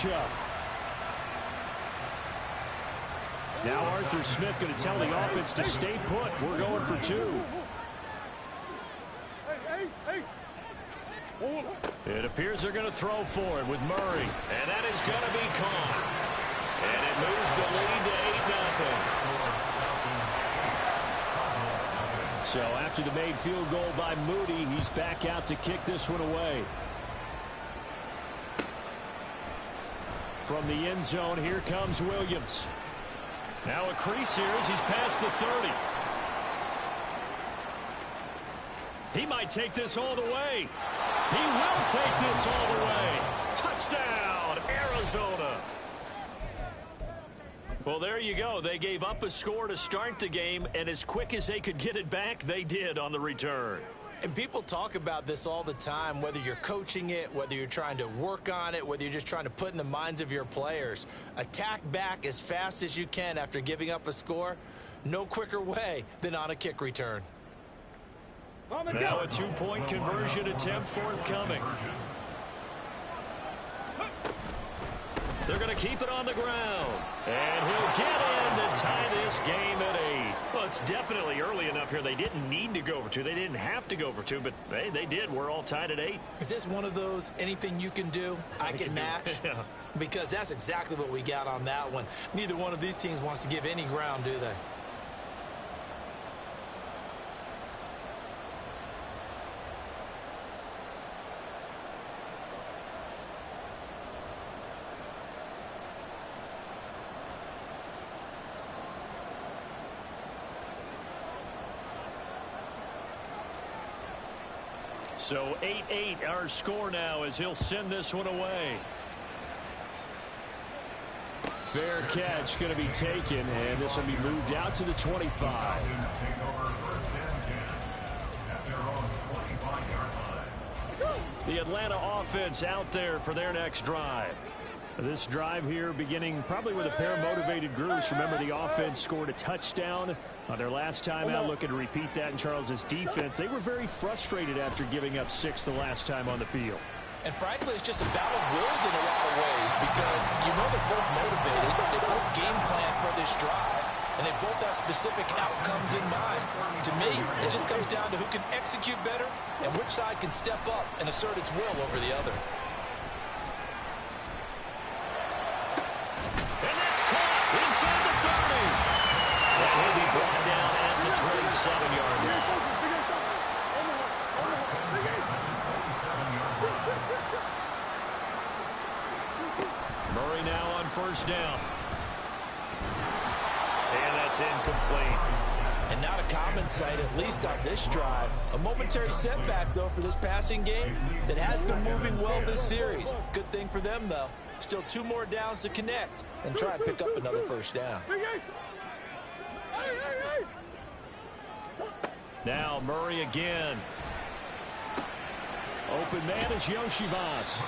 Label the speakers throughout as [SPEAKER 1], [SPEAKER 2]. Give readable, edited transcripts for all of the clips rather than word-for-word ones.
[SPEAKER 1] matchup. Now Arthur Smith going to tell the offense to stay put. We're going for two. It appears they're going to throw for it with Murray. And that is going to be caught. And it moves the lead to 8-0. So after the made field goal by Moody, he's back out to kick this one away. From the end zone, here comes Williams. Now a crease here as he's past the 30. He might take this all the way. He will take this all the way. Touchdown, Arizona. Well, there you go. They gave up a score to start the game, and as quick as they could get it back, they did on the return.
[SPEAKER 2] And people talk about this all the time, whether you're coaching it, whether you're trying to work on it, whether you're just trying to put in the minds of your players. Attack back as fast as you can after giving up a score. No quicker way than on a kick return.
[SPEAKER 1] Now a two-point conversion attempt forthcoming. They're going to keep it on the ground. And he'll get in to tie this game at 8. Well, it's definitely early enough here. They didn't need to go for two. They didn't have to go for two, but they did. We're all tied at 8.
[SPEAKER 2] Is this one of those anything you can do, I can match?
[SPEAKER 1] Yeah.
[SPEAKER 2] Because that's exactly what we got on that one. Neither one of these teams wants to give any ground, do they?
[SPEAKER 1] So 8-8 our score now as he'll send this one away. Fair catch going to be taken, and this will be moved out to the 25. The Atlanta offense out there for their next drive. This drive here beginning probably with a pair of motivated groups. Remember, the offense scored a touchdown on their last time out. Looking to repeat that in Charles's defense. They were very frustrated after giving up 6 the last time on the field.
[SPEAKER 2] And frankly, it's just a battle of wills in a lot of ways because you know they're both motivated. They both game plan for this drive, and they both have specific outcomes in mind. To me, it just comes down to who can execute better and which side can step up and assert its will over the other.
[SPEAKER 1] Inside the 30. And he'll be brought down at the 27-yard line. Murray now on first down. And that's incomplete.
[SPEAKER 2] And not a common sight, at least on this drive. A momentary setback, though, for this passing game that has been moving well this series. Good thing for them, though. Still 2 more downs to connect and try and pick up another first down.
[SPEAKER 1] Now Murray again. Open man is Yoshivas.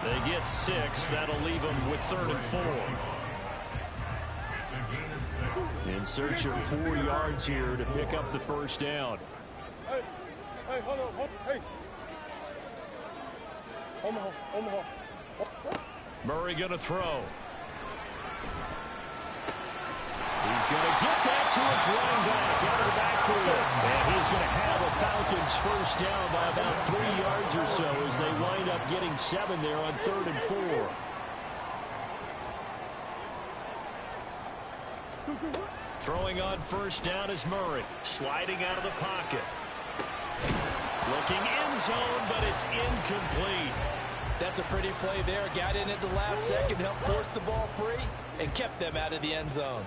[SPEAKER 1] They get 6. That'll leave them with 3rd and 4. In search of 4 yards here to pick up the first down.
[SPEAKER 3] Hey, hold on. Hey. Omaha.
[SPEAKER 1] Murray going to throw. He's going to get that to his running back out of the backfield. And he's going to have a Falcons first down by about 3 yards or so as they wind up getting 7 there on 3rd and 4. Throwing on first down is Murray. Sliding out of the pocket. Looking end zone, but it's incomplete.
[SPEAKER 2] That's a pretty play there. Got in at the last second, helped force the ball free, and kept them out of the end zone.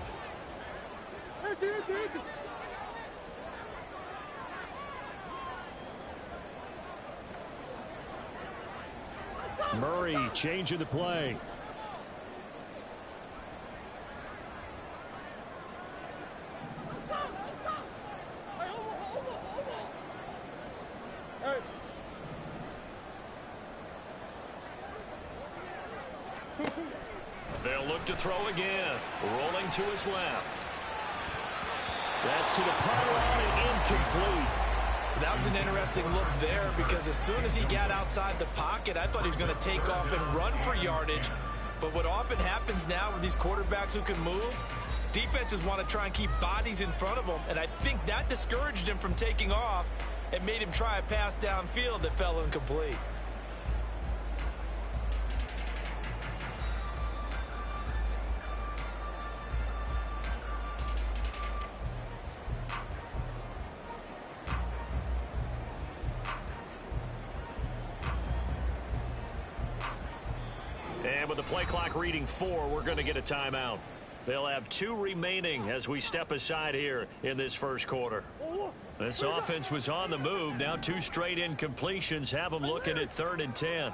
[SPEAKER 1] Murray changing the play. They'll look to throw again. Rolling to his left. That's to the pylon and incomplete.
[SPEAKER 2] That was an interesting look there because as soon as he got outside the pocket, I thought he was going to take off and run for yardage. But what often happens now with these quarterbacks who can move, defenses want to try and keep bodies in front of them, and I think that discouraged him from taking off and made him try a pass downfield that fell incomplete.
[SPEAKER 1] And with the play clock reading 4, we're going to get a timeout. They'll have 2 remaining as we step aside here in this first quarter. This offense was on the move. Now 2 straight incompletions have them looking at 3rd and 10.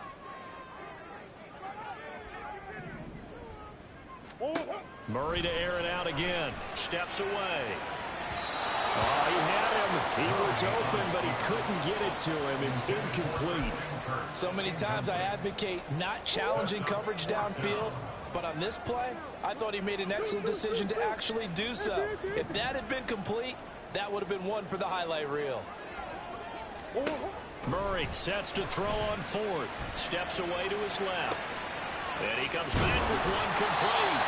[SPEAKER 1] Murray to air it out again. Steps away. Oh, he had him. He was open, but he couldn't get it to him. It's incomplete.
[SPEAKER 2] So many times I advocate not challenging coverage downfield, but on this play, I thought he made an excellent decision to actually do so. If that had been complete, that would have been one for the highlight reel.
[SPEAKER 1] Murray sets to throw on 4th. Steps away to his left. And he comes back with one complete.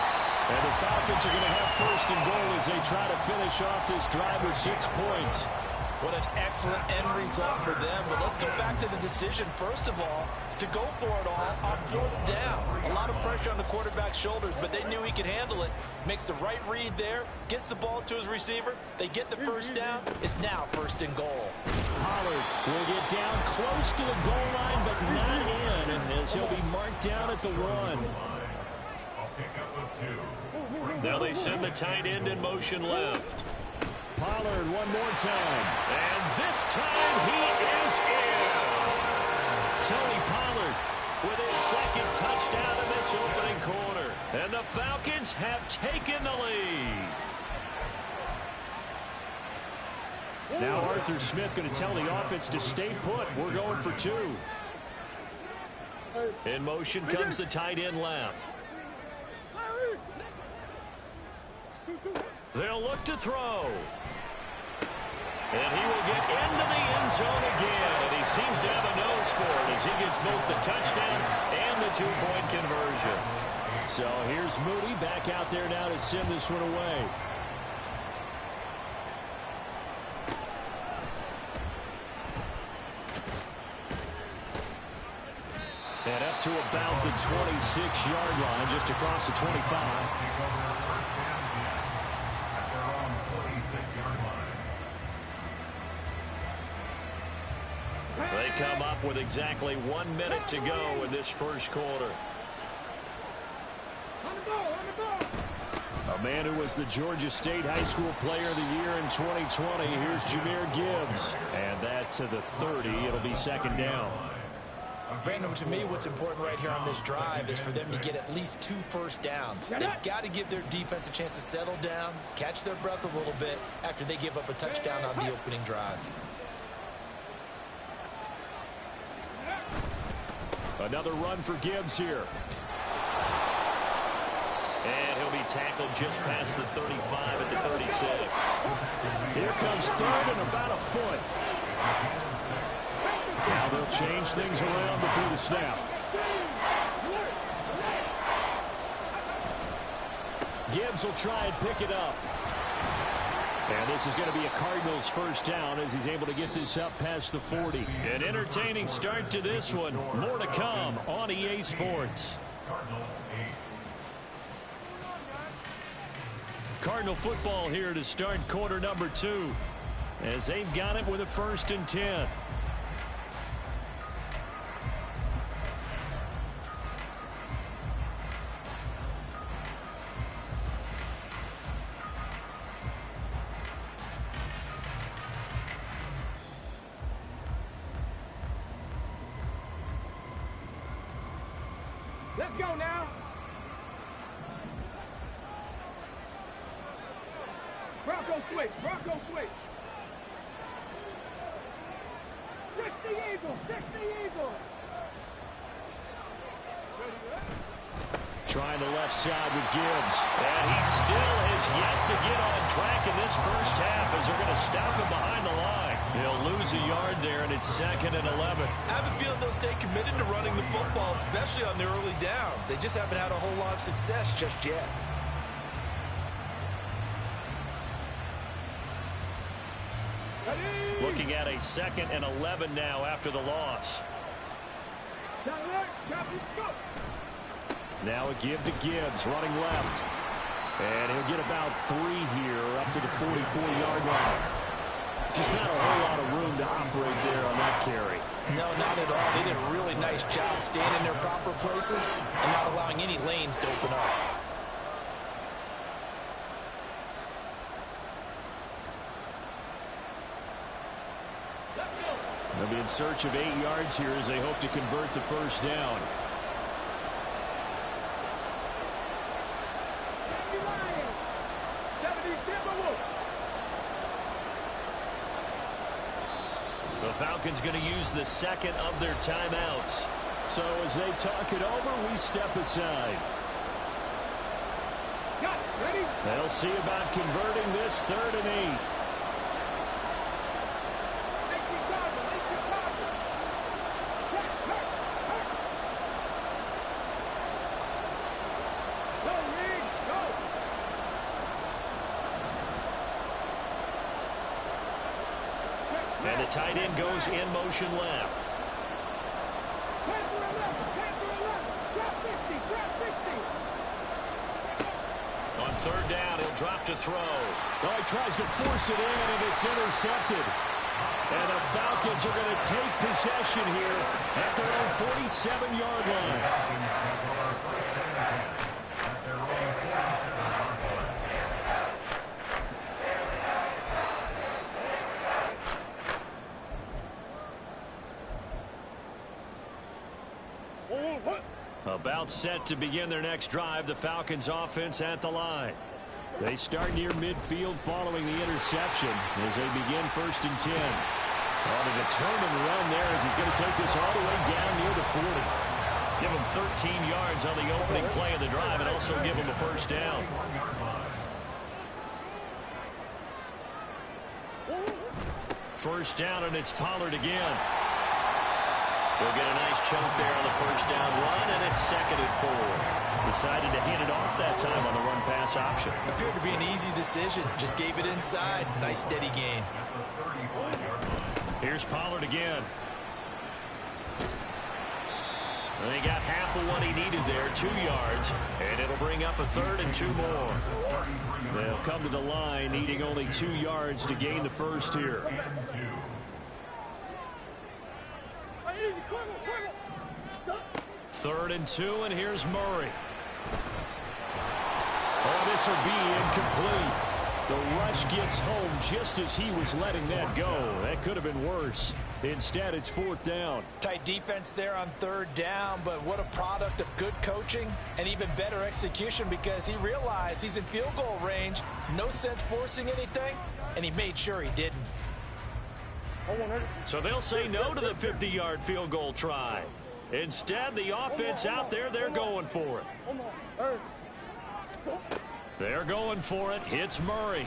[SPEAKER 1] And the Falcons are going to have 1st and goal as they try to finish off this drive with 6 points.
[SPEAKER 2] What an excellent end result for them. But let's go back to the decision, first of all, to go for it all on 4th down. A lot of pressure on the quarterback's shoulders, but they knew he could handle it. Makes the right read there, gets the ball to his receiver. They get the 1st down. It's now 1st and goal.
[SPEAKER 1] Pollard will get down close to the goal line, but not in, and as he'll be marked down at the 1. Now they send the tight end in motion left. Pollard one more time. And this time he is in. Tony Pollard with his 2nd touchdown in this opening quarter. And the Falcons have taken the lead. Now Arthur Smith going to tell the offense to stay put. We're going for 2. In motion comes the tight end left. They'll look to throw. And he will get into the end zone again. And he seems to have a nose for it as he gets both the touchdown and the 2-point conversion. So here's Moody back out there now to send this one away. And up to about the 26-yard line, just across the 25. They come up with exactly 1 minute to go in this first quarter. A man who was the Georgia State High School Player of the Year in 2020. Here's Jahmyr Gibbs. And that to the 30. It'll be 2nd down.
[SPEAKER 2] Brandon, to me, what's important right here on this drive is for them to get at least 2 first downs. They've got to give their defense a chance to settle down, catch their breath a little bit after they give up a touchdown on the opening drive.
[SPEAKER 1] Another run for Gibbs here. And he'll be tackled just past the 35 at the 36. Here comes 3rd and about a foot. Now they'll change things around before the snap. Gibbs will try and pick it up. And this is going to be a Cardinals 1st down as he's able to get this up past the 40. An entertaining start to this one. More to come on EA Sports. Cardinal football here to start quarter number 2 as they've got it with a 1st and 10.
[SPEAKER 3] Let's go now. Bronco switch. Bronco switch. Fix the Eagle. Fix the Eagle.
[SPEAKER 1] Trying the left side with Gibbs. And he still has yet to get on track in this first half as they're going to stop him behind the line. He'll lose a yard there, and it's 2nd and 11.
[SPEAKER 2] I have a feeling they'll stay committed to running the football, especially on their early downs. They just haven't had a whole lot of success just yet.
[SPEAKER 1] Looking at a 2nd and 11 now after the loss. Now a give to Gibbs, running left. And he'll get about 3 here up to the 44-yard line. Just not a whole lot of room to operate there on that carry.
[SPEAKER 2] No, not at all. They did a really nice job staying in their proper places and not allowing any lanes to open up.
[SPEAKER 1] They'll be in search of 8 yards here as they hope to convert the first down. The Falcons going to use the 2nd of their timeouts. So as they talk it over, we step aside. They'll see about converting this 3rd and 8. And the tight end goes in motion left. On 3rd down, he'll drop to throw. Well, he tries to force it in, and it's intercepted. And the Falcons are going to take possession here at their own 47-yard line. About set to begin their next drive, the Falcons offense at the line. They start near midfield following the interception as they begin 1st and 10. On a determined run there as he's going to take this all the way down near the 40. Give him 13 yards on the opening play of the drive and also give him a first down. First down, and it's Pollard again. They'll get a nice chunk there on the first down run, and it's 2nd and 4. Decided to hand it off that time on the run-pass option.
[SPEAKER 2] Appeared to be an easy decision. Just gave it inside. Nice steady gain.
[SPEAKER 1] Here's Pollard again. And he got half of what he needed there, 2 yards, and it'll bring up a 3rd and 2 more. They'll come to the line needing only 2 yards to gain the first here. 3rd and 2, and here's Murray. Oh, this will be incomplete. The rush gets home just as he was letting that go. That could have been worse. Instead, it's 4th down.
[SPEAKER 2] Tight defense there on 3rd down, but what a product of good coaching and even better execution because he realized he's in field goal range. No sense forcing anything, and he made sure he didn't.
[SPEAKER 1] So they'll say no to the 50-yard field goal try. Instead, the offense out there, they're going for it. They're going for it. Hits Murray.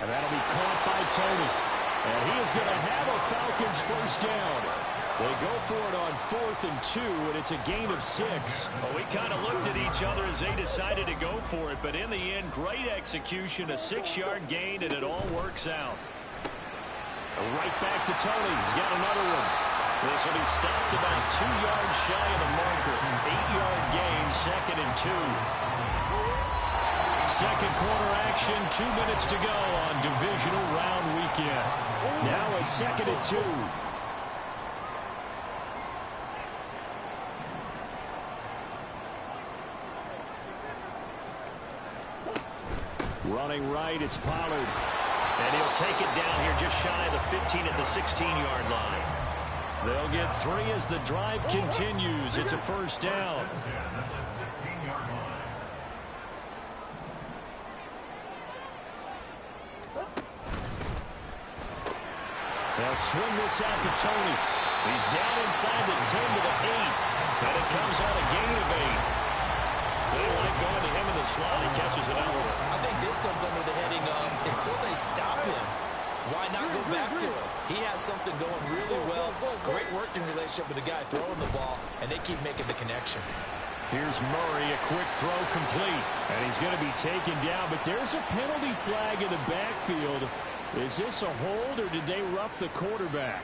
[SPEAKER 1] And that'll be caught by Tony. And he is going to have a Falcons first down. They go for it on 4th and 2, and it's a gain of 6. Well, we kind of looked at each other as they decided to go for it, but in the end, great execution, a 6-yard gain, and it all works out. Right back to Tony. He's got another one. This will be stopped about 2 yards shy of the marker. 8-yard gain, 2nd and 2. Second quarter action, 2 minutes to go on divisional round weekend. Now a 2nd and 2. Running right, it's Pollard. And he'll take it down here just shy of the 15 at the 16-yard line. They'll get 3 as the drive continues. It's a first down. They'll swing this out to Tony. He's down inside the 10 to the 8. And it comes on a gain of slot. He catches another one.
[SPEAKER 2] I think this comes under the heading of until they stop him, why not go back to it? He has something going really well. Great working relationship with the guy throwing the ball, and they keep making the connection.
[SPEAKER 1] Here's Murray, a quick throw complete. And he's going to be taken down, but there's a penalty flag in the backfield. Is this a hold, or did they rough the quarterback?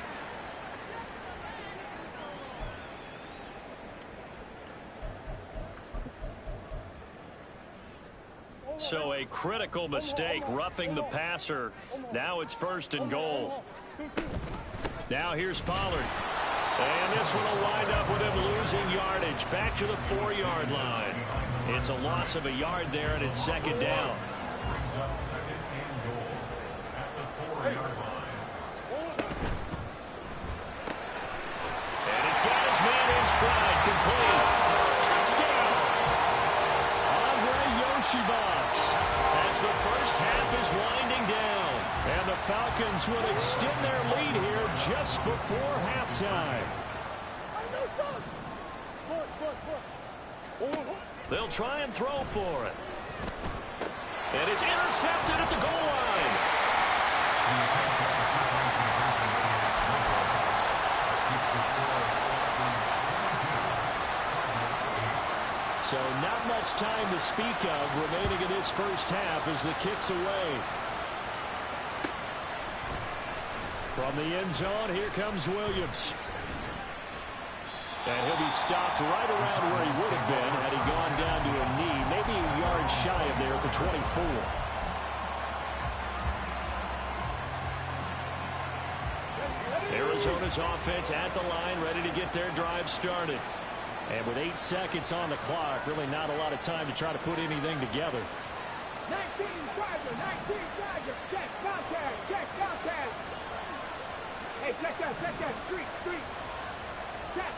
[SPEAKER 1] So a critical mistake, roughing the passer. Now it's 1st and goal. Now here's Pollard. And this one will wind up with him losing yardage. Back to the 4-yard line. It's a loss of a yard there, and it's 2nd down. And he's got his man in stride, complete. Touchdown! Andre Yoshibas, as the first half is winding down. And the Falcons will extend their lead here just before halftime. They'll try and throw for it. And it's intercepted at the goal line. So not much time to speak of remaining in this first half as the kick's away. From the end zone, here comes Williams. And he'll be stopped right around where he would have been had he gone down to a knee, maybe a yard shy of there at the 24. Arizona's offense at the line, ready to get their drive started. And with 8 seconds on the clock, really not a lot of time to try to put anything together.
[SPEAKER 3] 19 driver, 19 driver, check, contact, check, contact. Hey, check that, street. Check.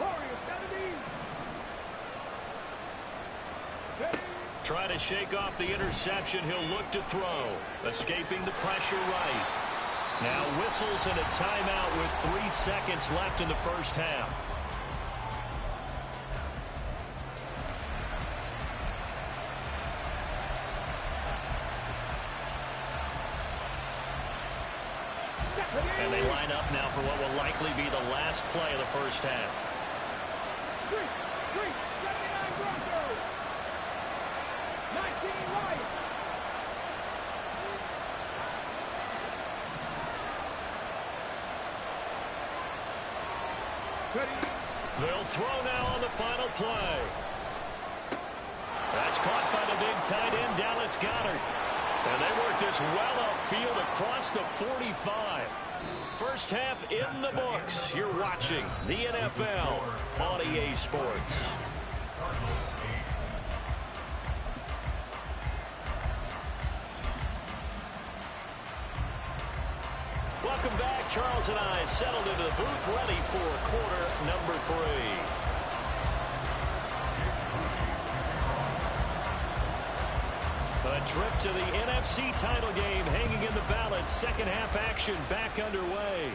[SPEAKER 3] Warriors, 70.
[SPEAKER 1] Try to shake off the interception. He'll look to throw. Escaping the pressure right. Now whistles and a timeout with 3 seconds left in the first half. And they line up now for what will likely be the last play of the first half.
[SPEAKER 3] 79 Broncos. 19 Lions.
[SPEAKER 1] They'll throw now on the final play. That's caught by the big tight end, Dallas Goedert. And they work this well upfield across the 45. First half in the books. You're watching the NFL on EA Sports. Welcome back. Charles and I settled into the booth, ready for quarter number 3. A trip to the NFC title game hanging in the balance. Second half action back underway.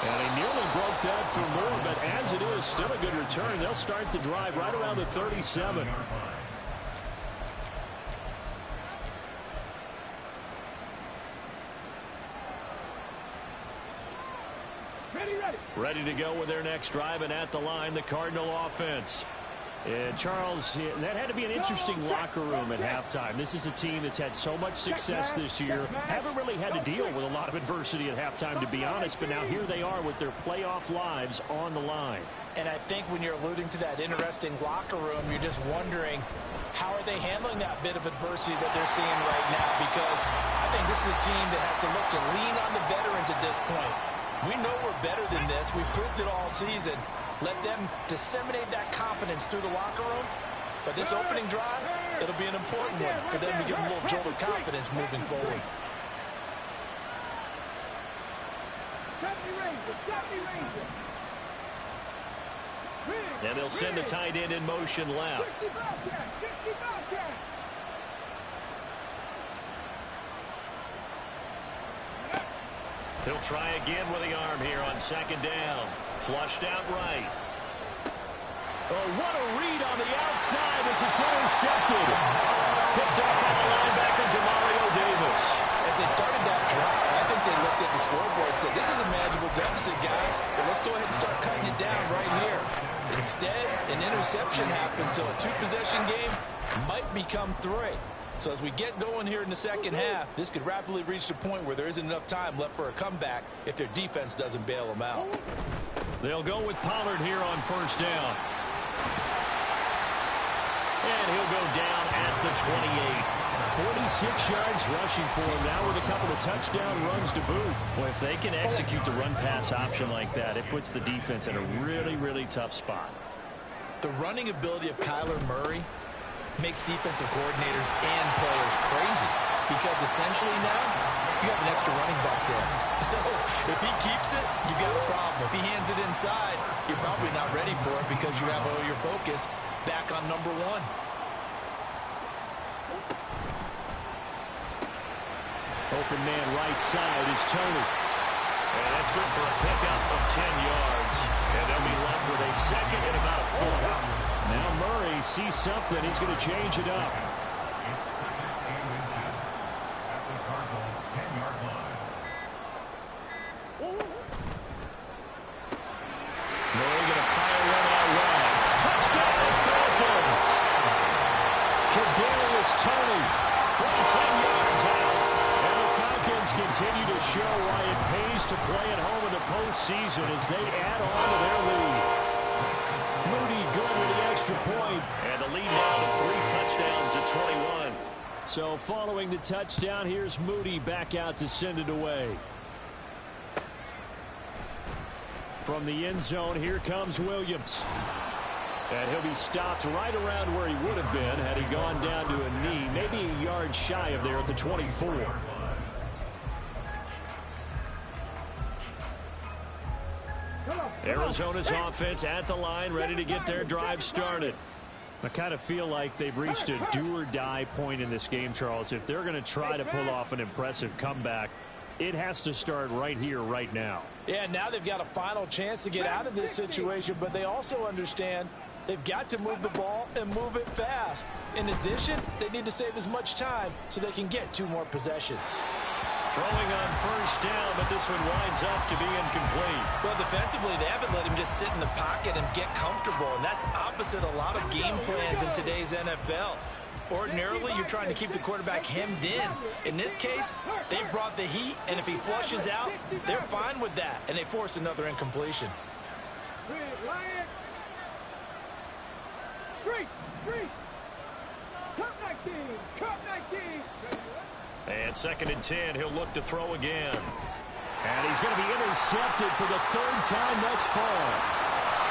[SPEAKER 1] And he nearly broke that for more, but as it is, still a good return. They'll start the drive right around the 37. Ready to go with their next drive, and at the line, the Cardinal offense. And Charles, that had to be an interesting locker room at halftime. This is a team that's had so much success this year. Haven't really had to deal with a lot of adversity at halftime, to be honest. But now here they are with their playoff lives on the line.
[SPEAKER 2] And I think when you're alluding to that interesting locker room, you're just wondering, how are they handling that bit of adversity that they're seeing right now? Because I think this is a team that has to look to lean on the veterans at this point. We know we're better than this. We've proved it all season. Let them disseminate that confidence through the locker room. But this opening drive, it'll be an important one for them to give them a little jolt of confidence moving forward.
[SPEAKER 1] And they'll send the tight end in motion left. He'll try again with the arm here on second down. Flushed out right. Oh, what a read on the outside as it's intercepted. Picked up by the linebacker, Demario Davis.
[SPEAKER 2] As they started that drive, I think they looked at the scoreboard and said, this is a manageable deficit, guys, but let's go ahead and start cutting it down right here. Instead, an interception happened, so a two-possession game might become three. So as we get going here in the second half, this could rapidly reach the point where there isn't enough time left for a comeback if their defense doesn't bail them out.
[SPEAKER 1] They'll go with Pollard here on first down. And he'll go down at the 28. 46 yards rushing for him now with a couple of touchdown runs to boot. Well, if they can execute the run-pass option like that, it puts the defense in a really, really tough spot.
[SPEAKER 2] The running ability of Kyler Murray makes defensive coordinators and players crazy because essentially now you have an extra running back there. So if he keeps it, you got a problem. If he hands it inside, you're probably not ready for it because you have all your focus back on number one.
[SPEAKER 1] Open man right side is Tony. And that's good for a pickup of 10 yards. And they'll be left with a second and about a foot. Now Murray sees something. He's going to change it up. Murray going to fire one out wide. Touchdown Falcons! Kadarius Toney from 10 yards out. And the Falcons continue to show why it pays to play at home in the postseason as they add on to their lead. Moody good with the extra point. And the lead now to 3 touchdowns at 21. So following the touchdown, here's Moody back out to send it away. From the end zone, here comes Williams. And he'll be stopped right around where he would have been had he gone down to a knee, maybe a yard shy of there at the 24. Arizona's offense at the line, ready to get their drive started. I kind of feel like they've reached a do-or-die point in this game, Charles. If they're going to try to pull off an impressive comeback, it has to start right here, right now.
[SPEAKER 2] Yeah, now they've got a final chance to get out of this situation, but they also understand they've got to move the ball and move it fast. In addition, they need to save as much time so they can get 2 more possessions.
[SPEAKER 1] Throwing on first down, but this one winds up to be incomplete.
[SPEAKER 2] Well, defensively, they haven't let him just sit in the pocket and get comfortable, and that's opposite a lot of game plans in today's NFL. Ordinarily, you're trying to keep the quarterback hemmed in. In this case, they brought the heat, and if he flushes out, they're fine with that, and they force another incompletion.
[SPEAKER 1] And second and 10, he'll look to throw again. And he's going to be intercepted for the 3rd time thus far.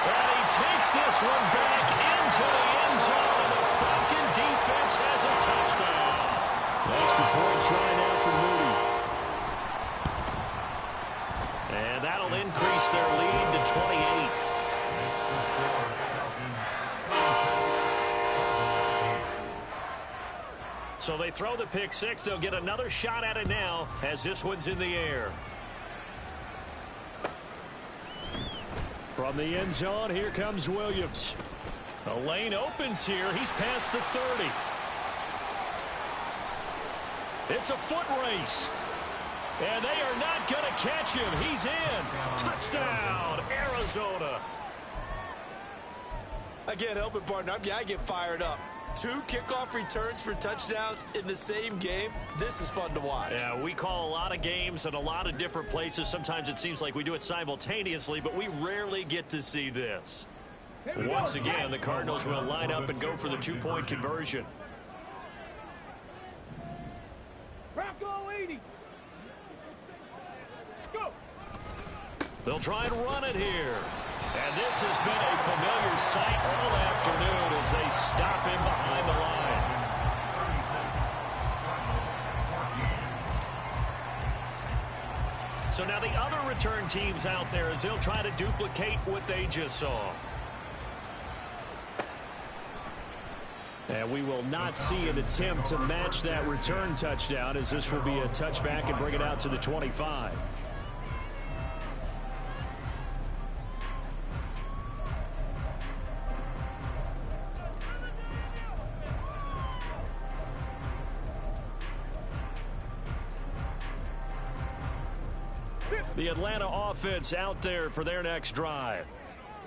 [SPEAKER 1] And he takes this one back into the end zone. The Falcon defense has a touchdown. Extra point try now for Moody. And that'll increase their lead to 28. So they throw the pick 6. They'll get another shot at it now as this one's in the air. From the end zone, here comes Williams. The lane opens here. He's past the 30. It's a foot race. And they are not going to catch him. He's in. Touchdown, Arizona.
[SPEAKER 2] Again, helping partner, I get fired up. 2 kickoff returns for touchdowns in the same game. This is fun to watch.
[SPEAKER 1] Yeah, we call a lot of games in a lot of different places. Sometimes it seems like we do it simultaneously, but we rarely get to see this. Once again, the Cardinals will line up and go for the 2-point conversion.
[SPEAKER 3] Bronco 80. Go.
[SPEAKER 1] They'll try and run it here. And this has been a familiar sight all afternoon as they stop him behind the line. So now the other return teams out there as they'll try to duplicate what they just saw. And we will not see an attempt to match that return touchdown as this will be a touchback and bring it out to the 25. The Atlanta offense out there for their next drive.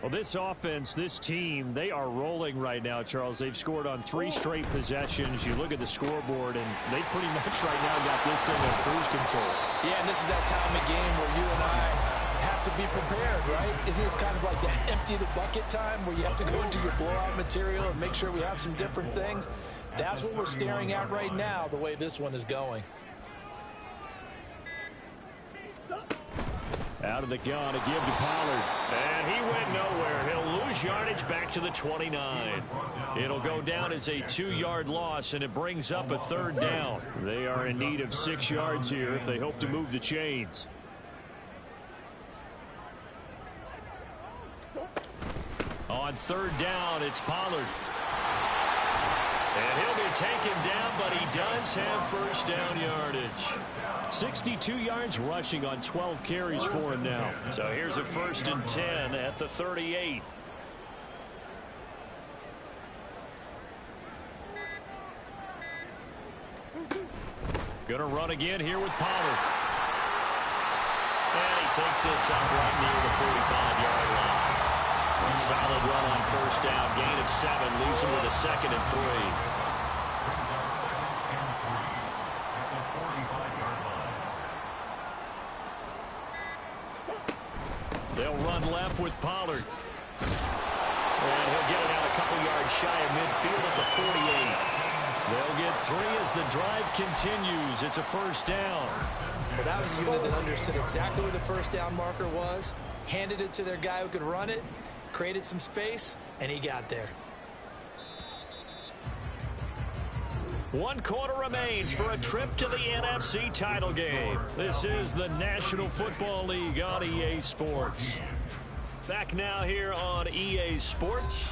[SPEAKER 1] Well, this offense, this team, they are rolling right now, Charles. They've scored on 3 straight possessions. You look at the scoreboard, and they pretty much right now got this thing on cruise control.
[SPEAKER 2] Yeah, and this is that time of game where you and I have to be prepared, right? Isn't this kind of like that empty the bucket time where you have to go into your blowout material and make sure we have some different things? That's what we're staring at right now, the way this one is going.
[SPEAKER 1] Out of the gun, a give to Pollard. And he went nowhere. He'll lose yardage back to the 29. It'll go down as a 2-yard loss, and it brings up a 3rd down. They are in need of 6 yards here if they hope to move the chains. On 3rd down, it's Pollard. And he'll be taken down, but he does have 1st down yardage. 62 yards rushing on 12 carries for him now. So here's a 1st and 10 at the 38. Gonna run again here with Pollard. And he takes this up right near the 45-yard line. A solid run on 1st down. Gain of 7. Leaves him with a 2nd and 3. They'll run left with Pollard. And he'll get it out a couple yards shy of midfield at the 48. They'll get 3 as the drive continues. It's a 1st down.
[SPEAKER 2] Well, that was a unit that understood exactly where the 1st down marker was, handed it to their guy who could run it, created some space, and he got there.
[SPEAKER 1] 1 quarter remains for a trip to the NFC title game. This is the National Football League on EA Sports. Back now here on EA Sports.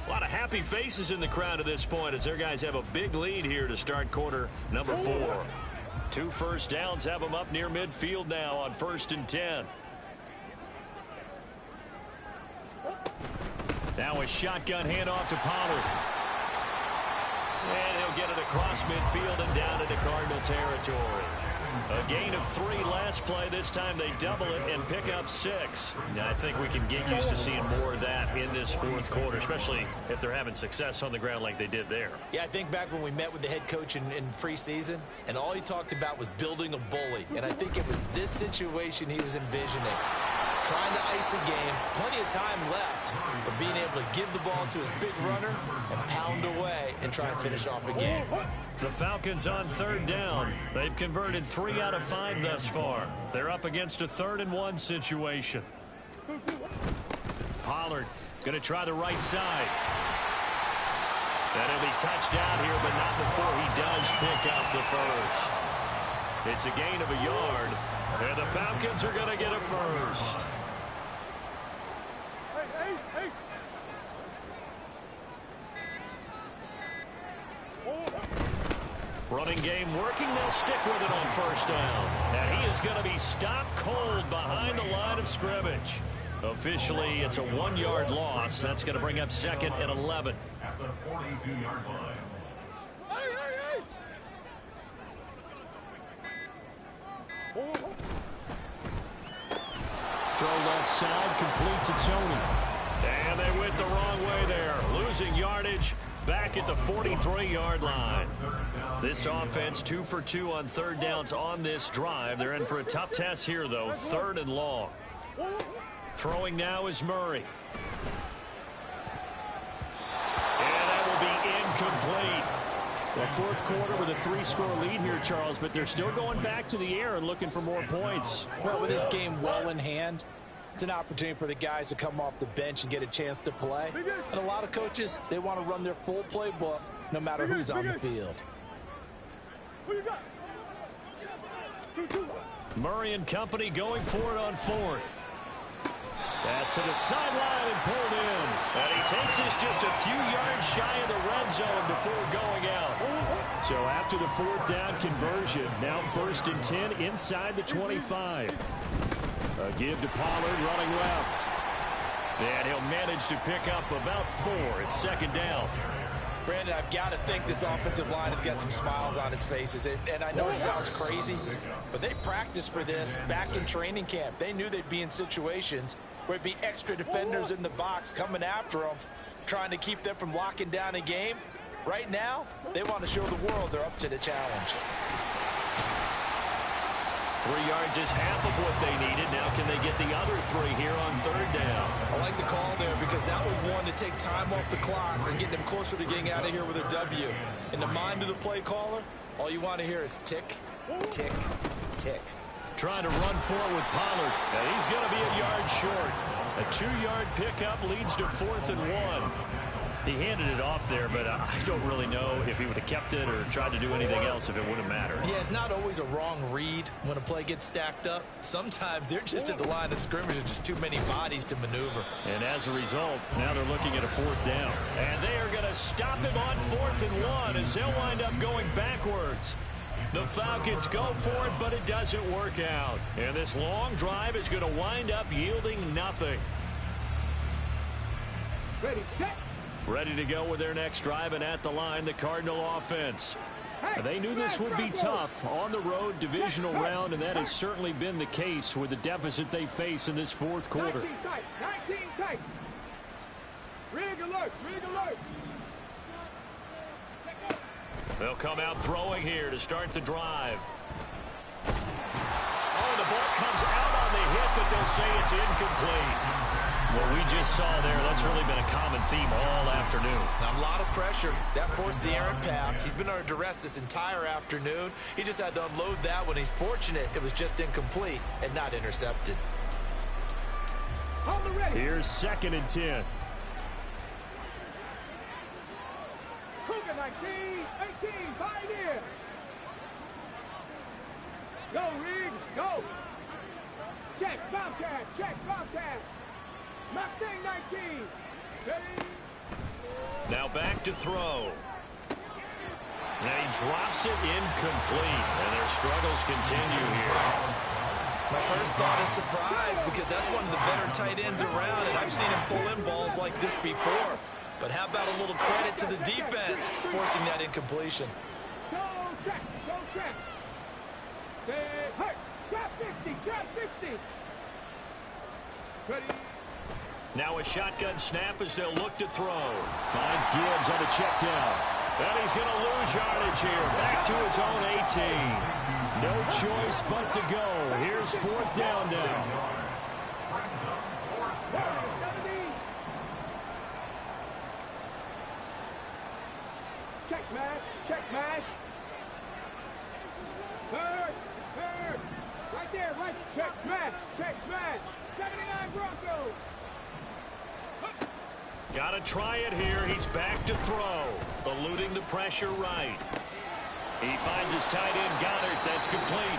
[SPEAKER 1] A lot of happy faces in the crowd at this point as their guys have a big lead here to start quarter number 4. 2 1st downs have them up near midfield now on 1st and 10. Now a shotgun handoff to Pollard. And he'll get it across midfield and down into Cardinal territory. A gain of 3 last play. This time they double it and pick up 6. Now, I think we can get used to seeing more of that in this 4th quarter, especially if they're having success on the ground like they did there.
[SPEAKER 2] Yeah, I think back when we met with the head coach in preseason, and all he talked about was building a bully. And I think it was this situation he was envisioning. Trying to ice a game, plenty of time left, but being able to give the ball to his big runner and pound away and try and finish off a game.
[SPEAKER 1] The Falcons on 3rd down. They've converted 3 out of 5 thus far. They're up against a 3rd and 1 situation. Pollard going to try the right side. And he'll be touched out here, but not before he does pick up the 1st. It's a gain of a yard, and the Falcons are going to get a 1st. Running game working. They'll stick with it on 1st down. And he is going to be stopped cold behind the line of scrimmage. Officially, it's a 1-yard loss. That's going to bring up 2nd and 11.
[SPEAKER 4] At the 42-yard line.
[SPEAKER 1] Throw left side, complete to Tony. And they went the wrong way there. Losing yardage back at the 43-yard line. This offense 2 for 2 on 3rd downs on this drive. They're in for a tough test here, though. 3rd and long. Throwing now is Murray. And that will be incomplete. The 4th quarter with a 3-score lead here, Charles, but they're still going back to the air and looking for more points.
[SPEAKER 2] Well, with this game well in hand, it's an opportunity for the guys to come off the bench and get a chance to play. And a lot of coaches, they want to run their full playbook no matter who's on the field.
[SPEAKER 1] Murray and company going for it on 4th. Pass to the sideline and pulled in. And he takes this just a few yards shy of the red zone before going out. So after the 4th down conversion, now 1st and 10 inside the 25. A give to Pollard running left. And he'll manage to pick up about 4. It's 2nd down.
[SPEAKER 2] Brandon, I've got to think this offensive line has got some smiles on its faces. And I know it sounds crazy, but they practiced for this back in training camp. They knew they'd be in situations where it'd be extra defenders in the box coming after them, trying to keep them from locking down a game. Right now, they want to show the world they're up to the challenge.
[SPEAKER 1] 3 yards is half of what they needed. Now can they get the other 3 here on 3rd down?
[SPEAKER 2] I like the call there because that was one to take time off the clock and get them closer to getting out of here with a W. In the mind of the play caller, all you want to hear is tick, tick, tick.
[SPEAKER 1] Trying to run forward with Pollard. And he's going to be a yard short. A 2-yard pickup leads to 4th and 1. He handed it off there, but I don't really know if he would have kept it or tried to do anything else if it wouldn't matter.
[SPEAKER 2] Yeah, it's not always a wrong read when a play gets stacked up. Sometimes they're just at the line of scrimmage and just too many bodies to maneuver.
[SPEAKER 1] And as a result, now they're looking at a 4th down. And they are going to stop him on 4th and 1 as they'll wind up going backwards. The Falcons go for it, but it doesn't work out. And this long drive is going to wind up yielding nothing.
[SPEAKER 3] Ready, set.
[SPEAKER 1] Ready to go with their next drive, and at the line, the Cardinal offense. They knew this would be tough on the road, divisional round, and that has certainly been the case with the deficit they face in this 4th quarter.
[SPEAKER 3] 19 tight, 19 tight. Rig alert, rig alert.
[SPEAKER 1] They'll come out throwing here to start the drive. Oh, the ball comes out on the hit, but they'll say it's incomplete. What we just saw there, that's really been a common theme all afternoon.
[SPEAKER 2] A lot of pressure. That forced the errant pass. He's been under duress this entire afternoon. He just had to unload that one. He's fortunate it was just incomplete and not intercepted.
[SPEAKER 1] Here's 2nd and 10.
[SPEAKER 3] Cougar 19, 18, Pioneer. Go, Riggs, go. Check, Bobcat, check, Bobcat. Mustang 19. Ready.
[SPEAKER 1] Now back to throw. And he drops it incomplete, and their struggles continue here.
[SPEAKER 2] My first thought is surprise because that's one of the better tight ends around, and I've seen him pull in balls like this before. But how about a little credit to the defense forcing that incompletion?
[SPEAKER 3] Go check, go check. Say, hey, drop 50, drop 50. Ready.
[SPEAKER 1] Now a shotgun snap as they'll look to throw. Finds Gibbs on a check down. And he's going to lose yardage here. Back to his own 18. No choice but to go. Here's 4th down now.
[SPEAKER 3] Check match, check match. Third. Right there, right. Check match, 79 Broncos.
[SPEAKER 1] Got to try it here. He's back to throw. Eluding the pressure right. He finds his tight end, Goddard. That's complete.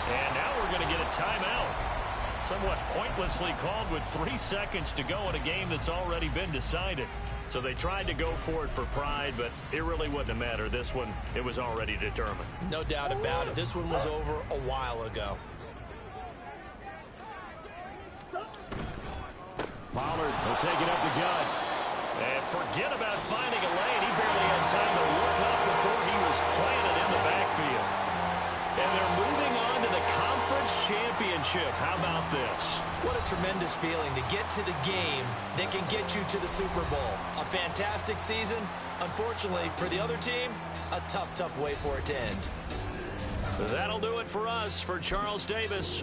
[SPEAKER 1] And now we're going to get a timeout. Somewhat pointlessly called with 3 seconds to go in a game that's already been decided. So they tried to go for it for pride, but it really wouldn't have mattered. This one, it was already determined.
[SPEAKER 2] No doubt about it. This one was over a while ago.
[SPEAKER 1] Pollard will take it up the gut. And forget about finding a lane. He barely had time to look up before he was planted in the backfield. And they're moving on to the conference championship. How about this?
[SPEAKER 2] What a tremendous feeling to get to the game that can get you to the Super Bowl. A fantastic season. Unfortunately, for the other team, a tough way for it to end.
[SPEAKER 1] That'll do it for us. For Charles Davis.